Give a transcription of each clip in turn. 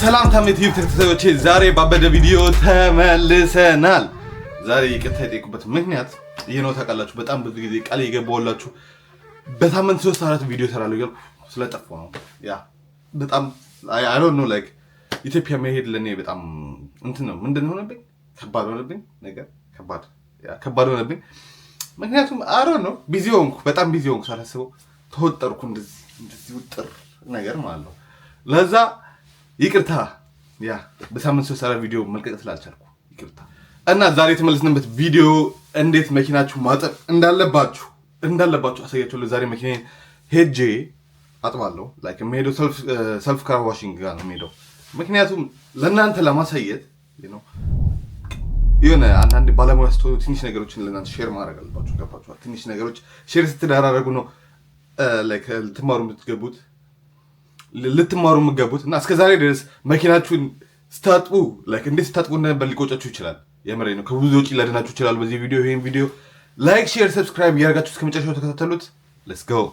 ሰላም ታሜት ዩቲዩብ ተከታታዮቼ ዛሬ ባበደ ቪዲዮ ተመልሰናል። ዛሬ ይቅርታ የጠየቁበት ምክንያት ይሄ ነው ታውቃላችሁ። በጣም ብዙ ጊዜ ቃል የገባሁላችሁ በሳምንት 3-4 ቪዲዮ እሰራለሁ እያልኩ ስለጠፋሁ ነው። ያ በጣም I don't know like ኢትዮጵያ መሄድ ለኔ በጣም እንትን ነው ምንድነው ሆነብኝ ከባድ ሆነብኝ ነገር ከባድ ሆነብኝ። ምክንያቱም I don't know ቢዚ ሆንኩ በጣም ቢዚ ሆንኩ ሳላስበው ተወጠርኩ እንደዚህ ውጥር ነገር ማለት ነው። ለዛ ይቅርታ ያ በሳምንት 3-4 ቪዲዮ መልቀቅ ስላልቻልኩ ይቅርታ። እና ዛሬ የተመለስንበት ቪዲዮ እንዴት መኪናችሁ ማጠብ እንዳለባችሁ አሳያችኋለሁ። ዛሬ መኪናዬን ሄጄ አጥባለሁ። ላይክ የምሄደው ሰልፍ ካር ዋሺንግ ጋር ነው የምሄደው። ምክንያቱም ለእናንተ ለማሳየት የሆነ አንዳንድ ባለሙያ ስትሆኑ ትንሽ ነገሮችን ለእናንተ ሼር ማድረግ አለባችሁ። ገባችኋል? ትንሽ ነገሮች ሼር ስትደራረጉ ነው ላይክ ልትማሩ የምትገቡት። እና እስከዛሬ ድረስ መኪናችሁን ስታጥቡ ላይክ እንዴት ስታጥቡ እንደነበር ሊቆጫችሁ ይችላል። የምሬን ነው። ከብዙ ወጪ ላድናችሁ ይችላል። በዚህ ቪዲዮ ይሄን ቪዲዮ ላይክ፣ ሼር፣ ሰብስክራይብ ያደርጋችሁ እስከ መጨረሻው ተከታተሉት። ሌትስ ጎ።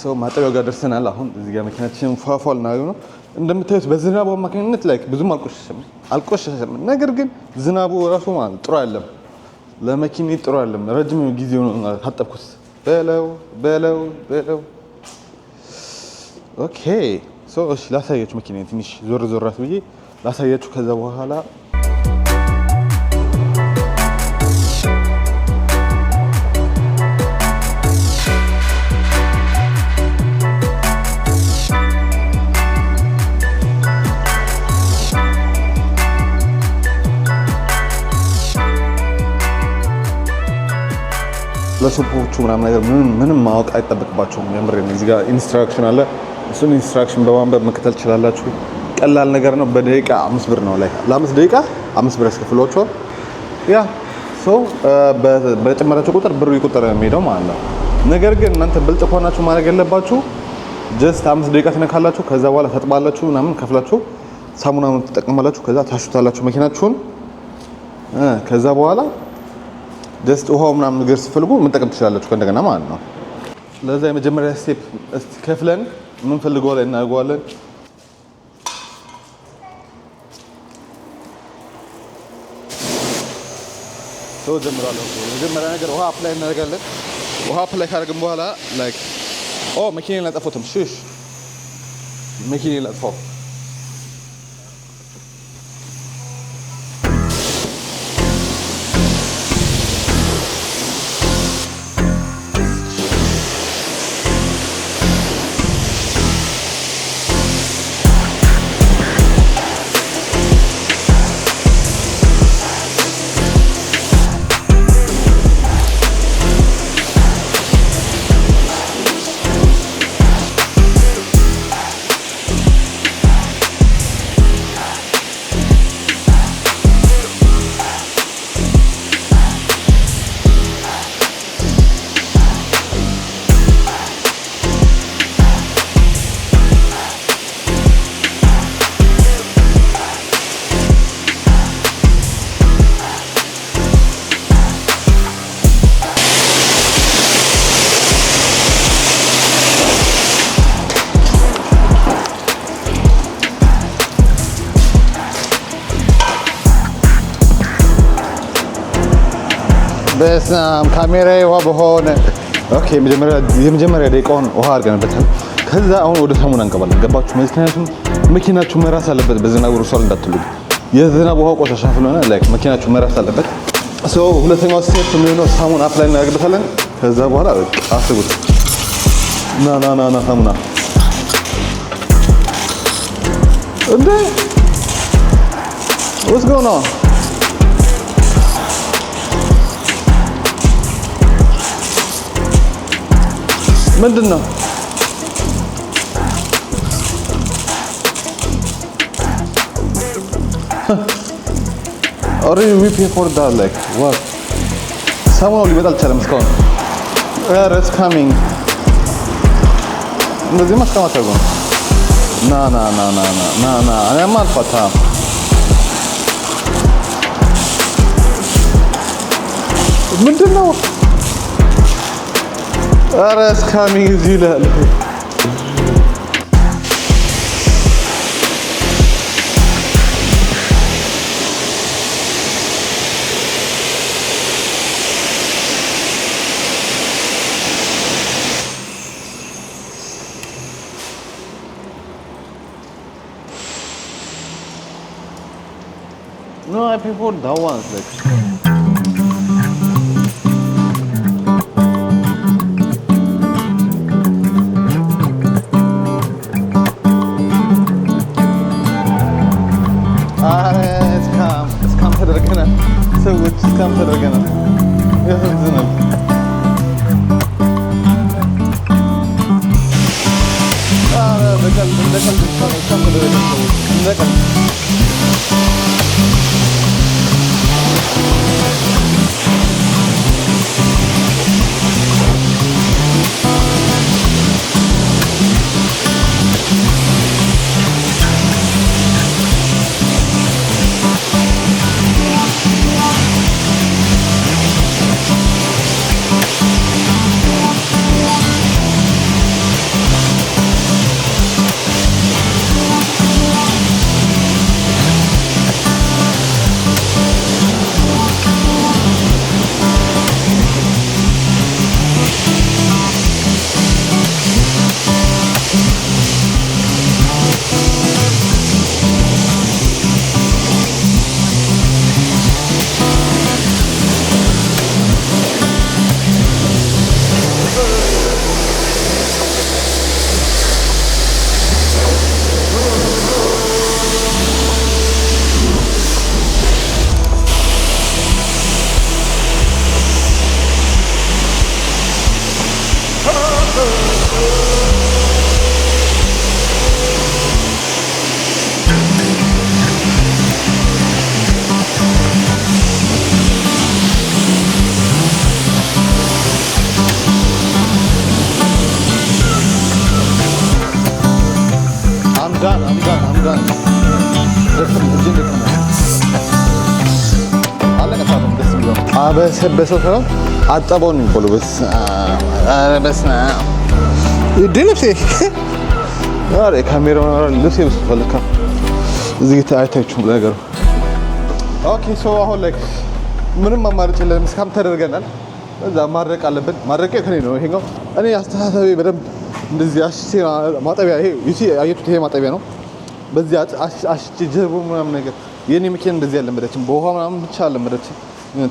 ሰው ማጠቢያው ጋር ደርሰናል። አሁን እዚህ ጋር መኪናችን ፏፏል ነው እንደምታዩት። በዝናቡ አማካኝነት ላይክ ብዙም አልቆሸሸም። ነገር ግን ዝናቡ ራሱ ማለት ጥሩ አይደለም፣ ለመኪናዬ ጥሩ አይደለም። ረጅም ጊዜ ነው ታጠብኩት። በለው ኦኬ እሺ ላሳያችሁ። መኪናዬ ትንሽ ዞር ብዬ ላሳያችሁ። ከዛ በኋላ ለሱፖቹ ምናምን ነገር ምንም ማወቅ አይጠበቅባቸውም። የምሬን ነው። እዚህ ጋር ኢንስትራክሽን አለ። እሱን ኢንስትራክሽን በማንበብ መከተል ትችላላችሁ። ቀላል ነገር ነው። በደቂቃ 5 ብር ነው ላይ ለ5 ደቂቃ 5 ብር ያስከፍሏቸዋል። ያ በጨመራችሁ ቁጥር ብሩ ይቁጠር የሚሄደው ማለት ነው። ነገር ግን እናንተ ብልጥ ከሆናችሁ ማድረግ ያለባችሁ ጀስት 5 ደቂቃ ትነካላችሁ። ከዛ በኋላ ታጥባላችሁ ምናምን ከፍላችሁ ሳሙናውን ትጠቀማላችሁ። ከዛ ታሹታላችሁ መኪናችሁን። ከዛ በኋላ ጀስት ውሃው ምናምን ነገር ሲፈልጉ መጠቀም ትችላላችሁ እንደገና ማለት ነው። ለዛ የመጀመሪያ ስቴፕ እስቲ ከፍለን ምን ፈልገው ላይ እናደርገዋለን። ጀምራለሁ። የመጀመሪያ ነገር ውሃ አፕላይ እናደርጋለን። ውሃ አፕላይ ካደረግን በኋላ ላይክ መኪናዬን ላጠፋሁትም መኪናዬን ላጥፋው። በስናም ካሜራ ውሃ በሆነ ኦኬ የመጀመሪያ ደቂቃውን ውሃ አድርገንበታል። ከዛ አሁን ወደ ሳሙና እንገባለን። ገባችሁ? ምክንያቱም መኪናችሁ መራስ አለበት። በዝናብ ሩሷል እንዳትሉ የዝናብ ውሃ ቆሻሻ ስለሆነ ላይክ መኪናችሁ መራስ አለበት። ሁለተኛው ስቴፕ የሚሆነው ሳሙና አፕላይ እናደርግበታለን። ከዛ በኋላ አስቡት ና ሳሙና እንዴ what's going on? ምንድን ነው? already we pay for that like what? ሳሙናው ሊመጣ አልቻለም እስካሁን። it's coming እንደዚህ ማስቀመጥ አድርጎ ና እኔማ አልፋታም። ምንድን ነው? ኧረ it's coming እዚህ ይላል። No, I prefer that one. Like. እስካም ተደርገናል። ሰዎች እስካም ተደርገናል። ያሳዝናል። በቀልድ እንደ ቀልድ እስካም ተደርገናል። እንደ ቀልድ I'm done. አበሰበሰው ሰው አጠበው ነው የሚባለው። በስመ አብ ልብሴ ኧረ ካሜራውን ልብሴ በስቷል እኮ እዚህ አይታችሁም ነገሩ። ኦኬ ሶ አሁን ላይ ምንም አማራጭ የለም። እስካም ተደርገናል። እዛ ማድረቅ አለብን። ማድረቂያ ከኔ ነው ይሄኛው። እኔ አስተሳሰቤ በደንብ እንደዚህ አሽቼ ማጠቢያ ይሄ ዩቲ አየቱት ይሄ ማጠቢያ ነው። በዚህ አሽቼ ጀርቡ ምናምን ነገር የኔ መኪና እንደዚህ ያለመደችም በውሃ ምናምን ብቻ አለመደችም።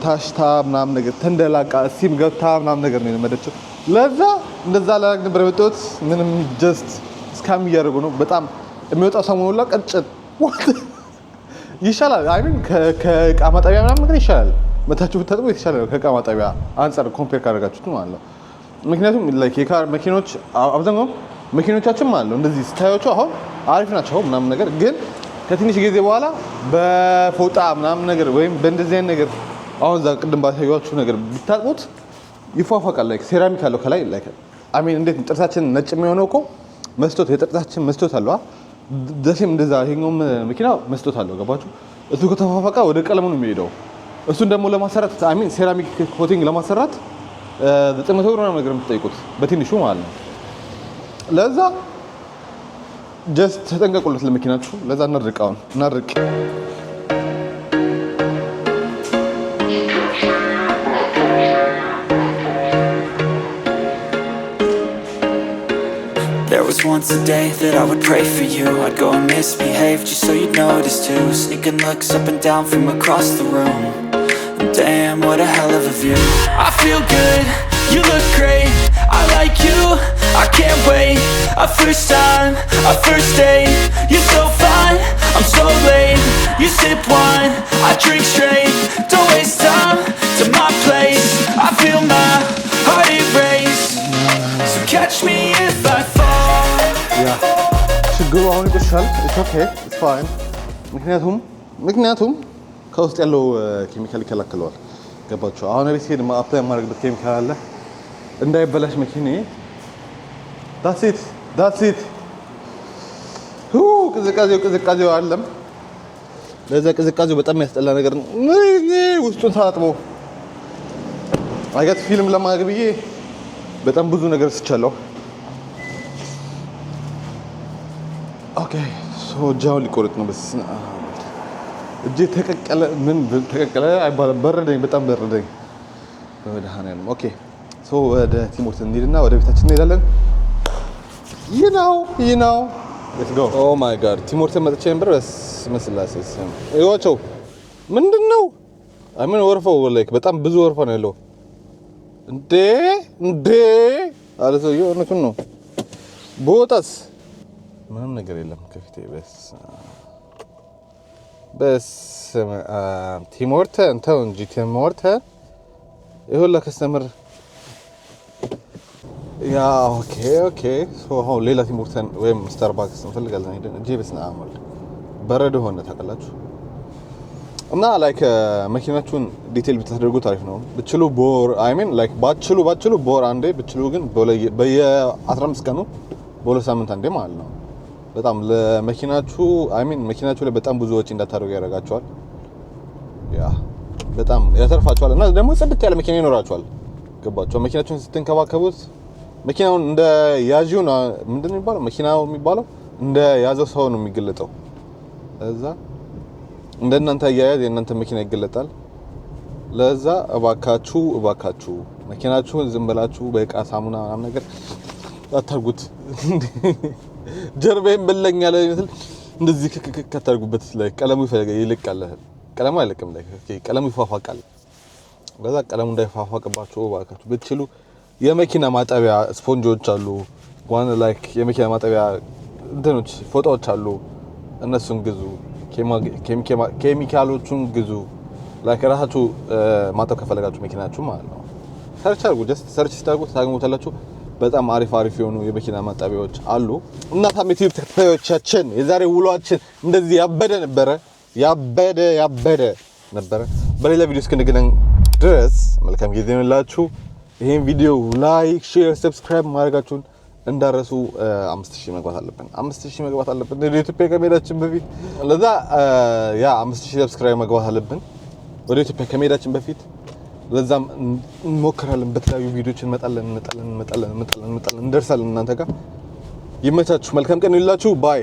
ታሽታ ምናምን ነገር ተንደላቃ ሲም ገብታ ምናምን ነገር ነው የለመደችው። ለዛ እንደዛ ላደርግ ነበር የመጣሁት። ምንም ጀስት እስካም እያደረጉ ነው። በጣም የሚወጣው ሳሙና ሁላ ቀጭን ይሻላል። አይ ሚን ከእቃ ማጠቢያ ምናምን ነገር ይሻላል። መታችሁ ብታጥቡ የተሻለ ነው ከእቃ ማጠቢያ አንፃር ኮምፔር ካደረጋችሁት ማለት ነው። ምክንያቱም ላይክ የካር መኪኖች አብዛኛው መኪኖቻችን ማለት ነው እንደዚህ ስታያቸው አሁን አሪፍ ናቸው ምናምን ነገር ግን ከትንሽ ጊዜ በኋላ በፎጣ ምናምን ነገር ወይም በእንደዚህ አይነት ነገር አሁን እዛ ቅድም ባሳየኋችሁ ነገር ብታጥቡት ይፏፏቃል። ላይክ ሴራሚክ አለው ከላይ ላይክ አይ ሚን እንዴት ጥርሳችን ነጭ የሚሆነው እኮ መስቶት የጥርሳችን መስቶት አለው ደሴም እንደዛ ይሄኛውም መኪና መስቶት አለው። ገባችሁ? እሱ ከተፋፋቃ ወደ ቀለሙ ነው የሚሄደው። እሱን ደግሞ ለማሰራት አይ ሚን ሴራሚክ ኮቲንግ ለማሰራት 900 ብር ነገር የምትጠይቁት በትንሹ ማለት ነው። ለዛ ጀስት ተጠንቀቁለት ለመኪናችሁ። ለዛ እናድርቅ once a day that I would pray for you. I'd go and misbehave just so you'd notice too. Sneaking looks up and down from across the room. And damn, what a hell of a view. I feel good, you look great, I like you, I can't wait. A first time, a first date. You're so fine, I'm so late. You sip wine, I drink straight. Don't waste time to my place. I feel my heart erase. So catch me if I fall. Yeah, ችግሩ አሁን ይሻል። It's okay, it's fine. ምክንያቱም ከውስጥ ያለው ኬሚካል ይከላከለዋል። ገባችሁ? አሁን ቤት ሄድ አፕላይ ማድረግበት ኬሚካል አለ እንዳይበላሽ መኪናዬ። That's it. ቅዝቃዜው አለም። ለዛ ቅዝቃዜው በጣም የሚያስጠላ ነገር ነው። ውስጡን ታጥቦ አይገት ፊልም ለማድረግ ብዬ በጣም ብዙ ነገር ስቻለሁ። ኦኬ ሶ ጃው ሊቆርጥ ነው። በስ እጄ ተቀቀለ አይባልም። በረደኝ፣ በጣም በረደኝ። በመድኃኒዓለም ኦኬ ሶ ወደ ቲሞት እንሂድና ወደ ቤታችን እንሄዳለን። you know let's go. oh my god ቲሞት መጥቼ ነበር። መስላሰስ ይወቸው ምንድነው? አምን ወርፈው ላይክ በጣም ብዙ ወርፈው ነው ያለው። እንዴ አለሰ የሆነቱን ነው። ቦታስ ምንም ነገር የለም ከፊቴ። በስ ቲሞት እንተው እንጂ ቲሞት ይሁላ ከስተመር ያ ኦኬ ሶ አሁን ሌላ ቲሞርተን ወይም ስታርባክስ እንፈልጋለን ሄደን እጄ በስና አመል በረዶ ሆነ ታውቃላችሁ። እና ላይክ መኪናችሁን ዲቴል ብታደርጉት አሪፍ ነው። ብችሉ ቦር አይ ሚን ላይክ ባችሉ ቦር አንዴ ብችሉ ግን በየ15 ቀኑ በሁለት ሳምንት አንዴ ማለት ነው። በጣም ለመኪናችሁ አይ ሚን መኪናችሁ ላይ በጣም ብዙ ወጪ እንዳታደርጉ ያደርጋችኋል። ያ በጣም ያተርፋችኋል። እና ደግሞ ጽድት ያለ መኪና ይኖራችኋል። ገባችሁ? መኪናችሁን ስትንከባከቡት መኪናውን እንደ ያጂው ነው ምንድነው የሚባለው? መኪናው የሚባለው እንደ ያዘው ሰው ነው የሚገለጠው። እዛ እንደናንተ ያያዝ የእናንተ መኪና ይገለጣል። ለዛ እባካችሁ መኪናችሁን ዝም ብላችሁ በእቃ ሳሙና ምናምን ነገር አታርጉት። ጀርባዬን በለኝ ያለ ይመስል እንደዚህ ከታርጉበት ላይ ቀለሙ ይልቃል። ቀለሙ አይለቅም ላይ ቀለሙ ይፋፋቃል። ለዛ ቀለሙ እንዳይፋፋቅባችሁ እባካችሁ ብትችሉ የመኪና ማጠቢያ ስፖንጆች አሉ። ዋን ላይክ የመኪና ማጠቢያ እንትኖች ፎጣዎች አሉ። እነሱን ግዙ። ኬሚካሎቹን ግዙ። ላይክ ራሳችሁ ማጠብ ከፈለጋችሁ መኪናችሁ ማለት ነው። ሰርች አድርጉ። ጀስት ሰርች ስታደርጉ ታገኙታላችሁ። በጣም አሪፍ የሆኑ የመኪና ማጠቢያዎች አሉ። እና ታሜቲቭ ተከታዮቻችን የዛሬ ውሏችን እንደዚህ ያበደ ነበረ። በሌላ ቪዲዮ እስክንገናኝ ድረስ መልካም ጊዜ ይሁንላችሁ። ይሄን ቪዲዮ ላይክ፣ ሼር፣ ሰብስክራይብ ማድረጋችሁን እንዳረሱ 5000 መግባት አለብን ወደ ኢትዮጵያ ከመሄዳችን በፊት። ለዛ ያ 5000 ሰብስክራይብ መግባት አለብን ወደ ኢትዮጵያ ከመሄዳችን በፊት። ለዛም እንሞክራለን። በተለያዩ ቪዲዮዎች እንመጣለን እንደርሳለን። እናንተ ጋር ይመቻችሁ። መልካም ቀን ይሁንላችሁ። ባይ